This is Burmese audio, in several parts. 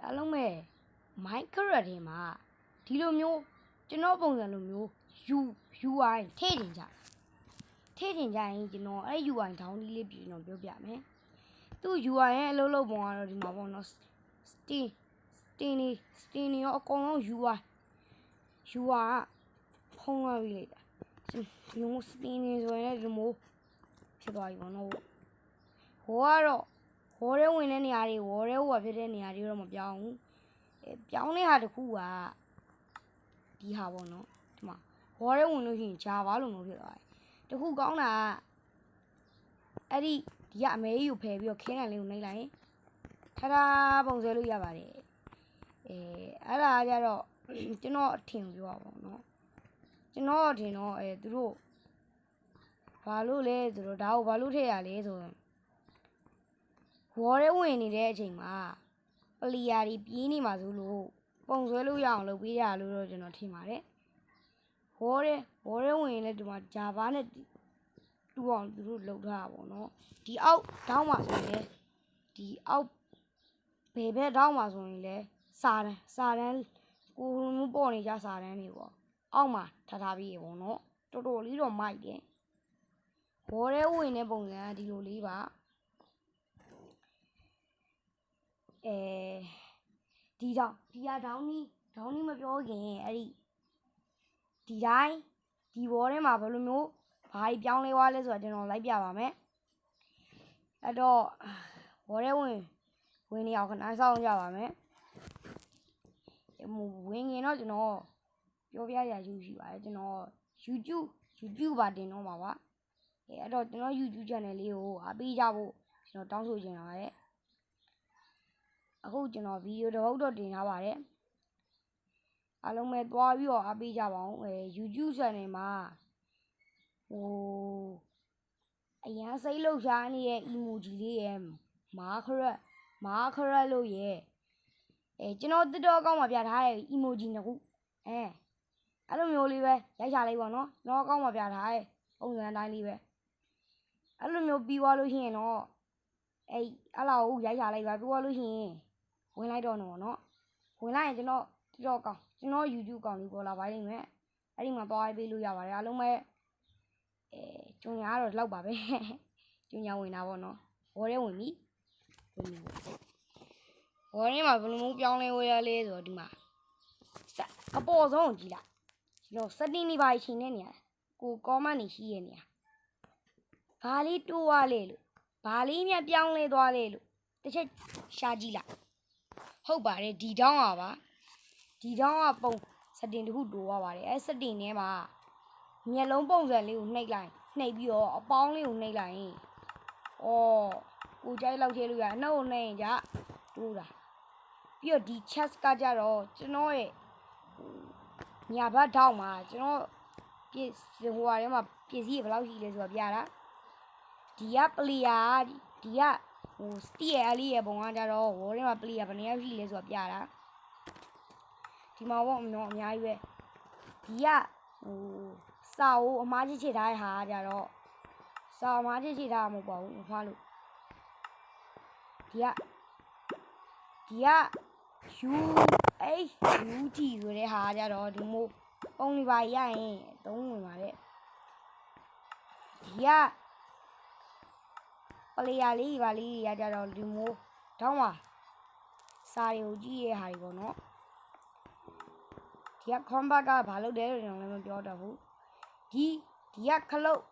အားလုံးပဲမိုင်းခရက်ထဲမှာဒီလိုမျိုးကျွန်တော်ပုံစံလိုမျိုး UI ထည့်တင်ကြရင်ကျွန်တော်အဲ့ UI ဒေါင်းဒီလေးပြင်တော့ပြောပြမယ်သူ UI ရဲ့အလုပ်လုပ်ပုံကတော့ဒီမှာပေါ့နော် stin ရောအကုန်လုံး UI ကဖုံးသွားပြီလေဒီမျိုး stin ဆိုရင်လည်းဒီမျိုးဖြစ်သွားပြီပေါ့နော်ဟိုကတော့ဝေါ်ရဲဝင်တဲ့နေရာတွေဝေါ်ရဲဟိုဖြစ်တဲ့နေရာတွေတော့မပြောင်းဘူးပြောင်းတဲ့ဟာတစ်ခုကဒီဟာပေါ့နော်ဒီမှာဝေါ်ရဲဝင်လို့ရှိရင် Java လို့မျိုးဖြစ်သွားတယ်တခုကောင်းတာကအဲ့ဒီကအမဲကြီးကိုဖယ်ပြီးတော့ခင်းတယ်လေးကိုနှိပ်လိုက်ရင်ထားပုံဆွဲလို့ရပါတယ်အဲ့ဒါကြတော့ကျွန်တော်အထင်ပြောပါတော့ကျွန်တော်အထင်တော့သူတို့ဘာလို့လဲဆိုတော့ဒါကိုဘာလို့ထည့်ရလဲဆိုရင်ဝေါ်ရဲဝင်နေတဲ့အချိန်မှာပလီယာတွေပြေးနေမှာဆိုလို့ပုံဆွဲလို့ရအောင်လုပ်ပေးရလို့တော့ကျွန်တော်ထင်ပါတယ်ဝေါ်ရဲဝင်ရင်လည်းဒီမှာ Java နဲ့တူအောင်သူတို့လုပ်ထားတာပေါ့နော်ဒီအောက်ထောင်းမှာဆိုရင်လည်းဒီအောက်ဘယ်ဘက်ထောင်းမှာဆိုရင်လည်းစာတန်းကိုလိုမျိုးပေါ်နေကြစာတန်းတွေပေါ့အောက်မှာထားပြီးရေပေါ့နော်တော်တော်လေးတော့မိုက်တယ်ဝေါ်ရဲဝင်တဲ့ပုံစံကဒီလိုလေးပါဒီဟာဒေါင်းနီမပြောခင်အဲ့ဒီတိုင်းဒီဘောထဲမှာဘယ်လိုမျိုးဘာကြီးပြောင်းလဲသွားလဲဆိုတော့ကျွန်တော်လိုက်ပြပါမယ်အဲ့တော့ဘောထဲဝင်နေအောင်ခဏစောင့်ကြပါမယ်ဝင်ရင်တော့ကျွန်တော်ပြောပြရယူရှိပါတယ်ကျွန်တော် YouTube ပါတင်တော့မှာပါအဲ့တော့ကျွန်တော် YouTube channel လေးကိုအားပေးကြဖို့ကျွန်တော်တောင်းဆိုချင်ပါတယ်အခုကျွန်တော်ဗီဒီယိုတစ်ပုဒ်တော့တင်ထားပါတယ်အားလုံးပဲသွားပြီးတော့အားပေးကြပါဦးYouTube channel မှာအရန်စိတ်လှုပ်ရှားနေတဲ့ emoji လေးရဲ့မာခရက်လို့ရဲ့ကျွန်တော်TikTok အကောင့်မှာပြထားတဲ့ emoji နှစ်ခုအဲ့လိုမျိုးလေးပဲရိုက်ချလိုက်ပါတော့ကျွန်တော်အကောင့်မှာပြထားတဲ့ပုံစံအတိုင်းလေးပဲအဲ့လိုမျိုးပြီးသွားလို့ရှိရင်တော့အဲ့လောက်ကိုရိုက်ချလိုက်ပါပြီးသွားလို့ရှိရင်ဝင်လိုက်တော့နော်ဝင်လိုက်ရင်ကျွန်တော်TikTok အကောင့်ကျွန်တော် YouTube အကောင့်လေးပေါ်လာပါလိမ့်မယ်အဲ့ဒီမှာသွားပေးလို့ရပါတယ်အားလုံးပဲကျုံညာတော့လောက်ပါပဲကျုံညာဝင်တာပေါ့နော်ဘောထဲဝင်ပြီဘောထဲမှာဘယ်လိုမျိုးပြောင်းလဲဝဲရလဲဆိုတော့ဒီမှာအပေါ်ဆုံးကိုကြည့်လိုက်ဒီလို setting တွေပါရှင်နေနေရကို comment တွေရှိရနေရဘာလေးတိုးသွားလဲလို့ဘာလေးမြပြောင်းလဲသွားလဲလို့တစ်ချက်ရှာကြည့်လိုက်ဟုတ်ပါတယ်ဒီတောင်းကပါဒီတောင်းကပုံ setting တခုတိုးသွားပါတယ်အဲ setting ထဲမှာမျက်လုံးပုံစံလေးကိုနှိပ်ပြီးတော့အပေါင်းလေးကိုနှိပ်လိုက်ရင်ကိုကြိုက်လောက်ထည့်လို့ရအနှုတ်ကိုနှိပ်ရင်ကြတိုးတာပြီးတော့ဒီ chat ကကြတော့ကျွန်တော်ရဲ့ညာဘက်ထောက်မှာကျွန်တော်ဟိုဟာထဲမှာပစ္စည်းဘယ်လောက်ရှိလဲဆိုတာပြတာဒီကပလီယာဒီကစတီးရဲ့အလေးရဲ့ပုံကကြတော့ဝေါ်ထဲမှာပလီယာဘယ်နှယောက်ရှိလဲဆိုတာပြတာဒီမှာပေါ့နော်အများကြီးပဲဒီကစာကိုအမားချစ်ထားတဲ့ဟာကြတော့စာအမားချစ်ထားမှာမဟုတ်ပါဘူးမဖားလို့ဒီကUT ဆိုတဲ့ဟာကြတော့ဒီမို့ပုံလေးပါရရင်သုံးဝင်ပါတဲ့ဒီကပလေယာလေးပါလေးရကြတော့ဒီမို့တောင်းပါစာတွေကိုကြည့်ရဟာတွေပေါ့နော်ဒီက combat ကဘာလုပ်တယ်လို့ကျွန်တော်လည်းမပြောတော့ဘူးဒီကခလုတ်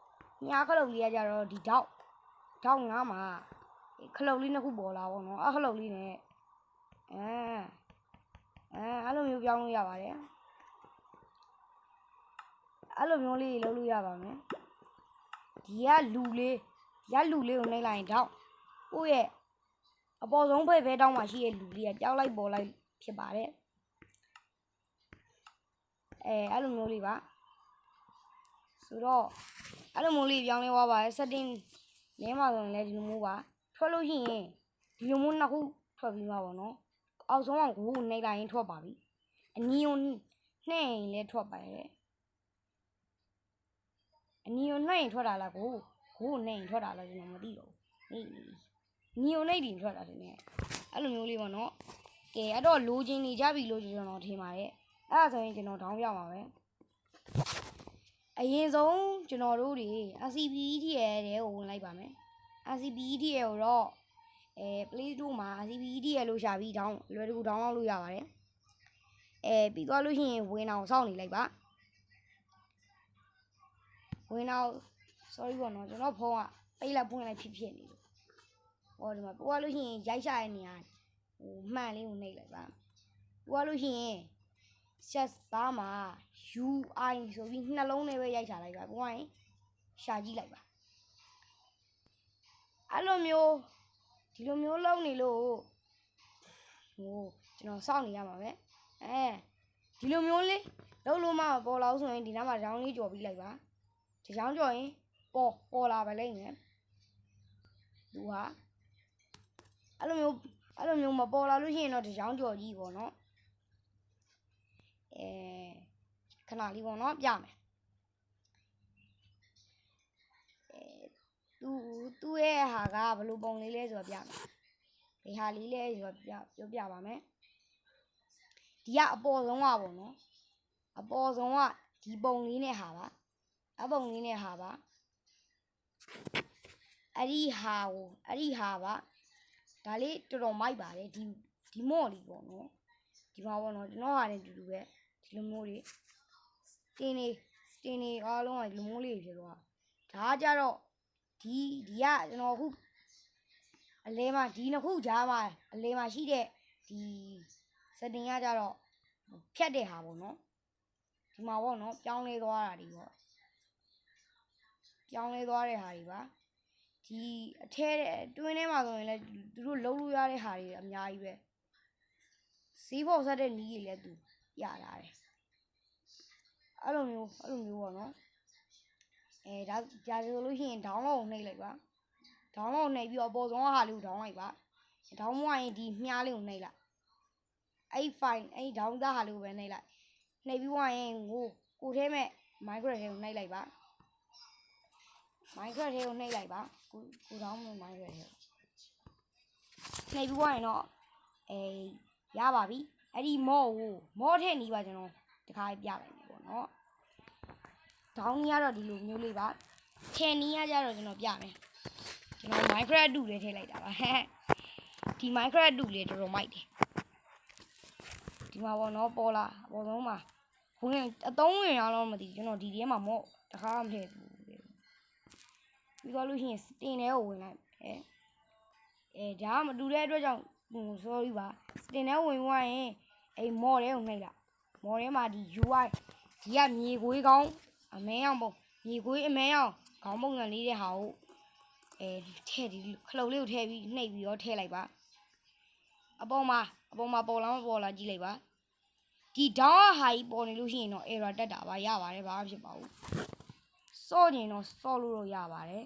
ညာခလုတ်လေးရကြတော့ဒီထောက်ငါးမှာခလုတ်လေးနှစ်ခုပေါ်လာပေါ့နော်ခလုတ်လေးနဲ့အဲ့လိုမျိုးပြောင်းလို့ရပါတယ်အဲ့လိုမျိုးလေးလုပ်လို့ရပါမယ်ဒီကလူလေးကိုနှိပ်လိုက်ရင်တော့ကိုယ့်ရဲ့အပေါ်ဆုံးဖဲတောင်းမှရှိရဲ့လူလေးကကြောက်လိုက်ပေါ်လိုက်ဖြစ်ပါတယ်အဲ့လိုမျိုးလေးပါဆိုတော့အဲ့လိုမျိုးလေးပြောင်းလဲသွားပါတယ် setting ထဲမှာဆိုရင်လည်းဒီလိုမျိုးပါထွက်လို့ရှိရင်ဒီလိုမျိုးနှစ်ခုထွက်ပြီးမှာပေါ့နော်အောက်ဆုံးအောင်ကိုနှိပ်လိုက်ရင်ထွက်ပါပြီအနီကိုနှိပ်ရင်လည်းထွက်ပါတယ်အနီကိုနှိပ်ရင်ထွက်တာလားကိုနှိပ်ရင်ထွက်တာလားကျွန်တော်မသိတော့ဘူးအနီကိုနှိပ်ရင်ထွက်တာတယ်နဲ့အဲ့လိုမျိုးလေးပေါ့နော် ကဲအဲ့တော့လိုချင်နေကြပြီလို့ကျွန်တော်ထင်ပါတယ်အဲ့ဒါဆိုရင်ကျွန်တော်ထောင်းပြပါမယ်အရင်ဆုံးကျွန်တော်တို့တွေ RCPETL တွေကိုဝင်လိုက်ပါမယ် RCPETL ကိုတော့Play Store မှာ RCPETL လို့ရှာပြီးလွယ်တကူ download လုပ်ရပါတယ်ပြီးသွားလို့ရှိရင်ဝင်အောင်စောင့်နေလိုက်ပါဝင်အောင် sorry ပေါ့နော်ကျွန်တော်ဖုန်းကပိတ်လိုက်ဖွင့်လိုက်ဖြစ်နေလို့ဟောဒီမှာပို့ရလို့ရှိရင်ရိုက်ချတဲ့နေရာမှန်လေးကိုနှိပ်လိုက်ပါပို့ရလို့ရှိရင် set bar မှာ UI ဆိုပြီးနှလုံးနဲ့ပဲရိုက်ချလိုက်ပါပို့ရရင်ရှာကြည့်လိုက်ပါအဲ့လိုမျိုးဒီလိုမျိုးလုပ်နေလို့ဟိုကျွန်တော်စောင့်နေရမှာပဲဒီလိုမျိုးလေးလုပ်လို့မှပေါ်လာဆိုရင်ဒီနားမှာရောင်းလေးကြော်ပြီးလိုက်ပါဒီရောင်းကြော်ရင်ပေါ်လာပါလိမ့်မယ်သူဟာအဲ့လိုမျိုးမပေါ်လာလို့ရှိရင်တော့ဒီရောင်းကြော်ကြီးပေါ့နော်ခဏလေးပေါ့နော်ပြမယ်သူ့ရဲ့ဟာကဘယ်လိုပုံလေးလဲဆိုတော့ပြမယ်ဒီဟာလေးလဲဆိုတော့ပြောပြပါမယ်ဒီကအပေါ်ဆုံးကပေါ့နော်အပေါ်ဆုံးကဒီပုံလေးနဲ့ဟာပါအပုံလေးနဲ့ဟာပါအဲ့ဒီဟာပါဒါလေးတော်တော်မိုက်ပါတယ်ဒီမော့လေးပေါ့နော်ဒီမှာပေါ့နော်ကျွန်တော်ဟာနဲ့တူတူပဲဒီလိုမျိုးလေးစတင်နေအားလုံးကဒီလိုမျိုးလေးဖြစ်သွားဒါကကြတော့ဒီကကျွန်တော်ခုအလဲမှာဒီနှစ်ခုကြားမှာအလဲမှာရှိတဲ့ဒီစတင်ကကြတော့ဖြတ်တဲ့ဟာပေါ့နော်ဒီမှာပေါ့နော်ပြောင်းလဲသွားတာတွေပေါ့ပြောင်းလဲသွားတဲ့ဟာတွေပါဒီအထဲတွင်းထဲမှာဆိုရင်လည်းသူတို့လုံးလို့ရတဲ့ဟာတွေအများကြီးပဲစီးဖို့ဆက်တဲ့နီးကြီးလည်းသူရလာတယ်အဲ့လိုမျိုးပေါ့နော်ဒါဆိုလို့ရှိရင် download ကိုနှိပ်လိုက်ပါ download နှိပ်ပြီးတော့အပေါ်ဆုံးဟာလေးကို down လိုက်ပါ down မရင်ဒီမြားလေးကိုနှိပ်လိုက်အဲ့ file အဲ့ down သားဟာလေးကိုပဲနှိပ်လိုက်နှိပ်ပြီးွားရင်ကိုထဲမဲ့ Minecraft ထဲကိုနှိပ်လိုက်ပါ Minecraft ထဲကိုနှိပ်လိုက်ပါကို down မဲ့ Minecraft ထဲနှိပ်ပြီးွားရင်တော့ရပါပြီအဲ့ဒီမော့ထည့်နီးပါကျွန်တော်တခါပြလိုက်မယ်ပေါ့နော်down ကြီးကတော့ဒီလိုမျိုးလေးပါထည့်နီးရကြတော့ကျွန်တော်ပြမယ်ကျွန်တော် Minecraft တူလေးထည့်လိုက်တာပါဒီ Minecraft တူလေးတော်တော်မိုက်တယ်ဒီမှာပေါ့နော်ပေါ်လာအပေါ်ဆုံးမှာဝင်အသုံးဝင်ရအောင်မသိကျွန်တော်ဒီထဲမှာမော့တခါမထည့်ဘူးပြီးတော့လို့ရှိရင်တင်ထဲကိုဝင်လိုက်ဒါကမတူတဲ့အတွက်ကြောင့်sorry ပါတင်ထဲဝင်သွားရင်မော့ထဲကိုနှိပ်လိုက်မော်ထဲမှာဒီ UI ဒီကမြေခွေးကောင်းအမဲအောင်ပုံမြေခွေးအမဲအောင်ခေါင်းပုံစံလေးတဲ့ဟာကိုထည့်ဒီခလုတ်လေးကိုထည့်ပြီးနှိပ်ပြီးတော့ထည့်လိုက်ပါအပေါ်မှာပေါ်လာမပေါ်လာကြည့်လိုက်ပါဒီ down ဟာကြီးပေါ်နေလို့ရှိရင်တော့ error တက်တာပါရပါတယ်ဘာမှဖြစ်ပါဘူးစော့ရင်တော့စော့လို့ရပါတယ်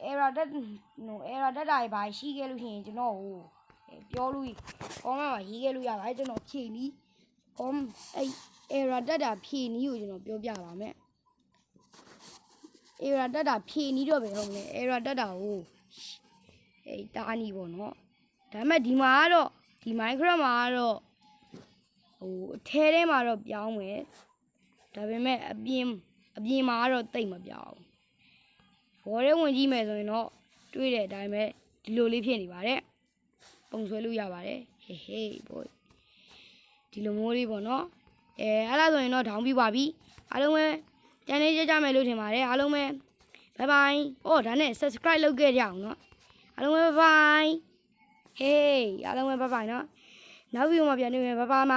error တက်တာဘာရှိခဲ့လို့ရှိရင်ကျွန်တော်ကိုပြောလို့ comment မှာရေးခဲ့လို့ရပါတယ်ကျွန်တော်ဖြည့်နီးerror တက်တာဖြည့်နီးကိုကျွန်တော်ပြောပြပါမယ်error တက်တာဖြည့်နီးတော့ပဲဟုတ်လဲ error တက်တာကိုတားနီးပေါ့နော်ဒါပေမဲ့ဒီမှာကတော့ဒီ Minecraft မှာကတော့အထဲထဲမှာတော့ပြောင်းမယ်ဒါပေမဲ့အပြင်မှာကတော့တိတ်မပြောင်းဘော်ရဲဝင်ကြည့်မယ်ဆိုရင်တော့တွေ့တဲ့အတိုင်းပဲဒီလိုလေးဖြစ်နေပါတယ်ပုံဆွဲလို့ရပါတယ်ဟေးဘောဒီလိုမျိုးလေးပေါ့နော်အဲ့ဒါဆိုရင်တော့ဒေါင်းပြီးပါပြီအားလုံးပဲကျန်နေကြမယ်လို့ထင်ပါတယ်အားလုံးပဲဘိုင်ဘိုင်ဒါနဲ့ subscribe လုပ်ခဲ့ကြအောင်နော်အားလုံးပဲဘိုင်ဘိုင်ဟေးအားလုံးပဲဘိုင်ဘိုင်နော်နောက်ဗီဒီယိုမှာပြန်တွေ့မယ်ဘိုင်ဘိုင်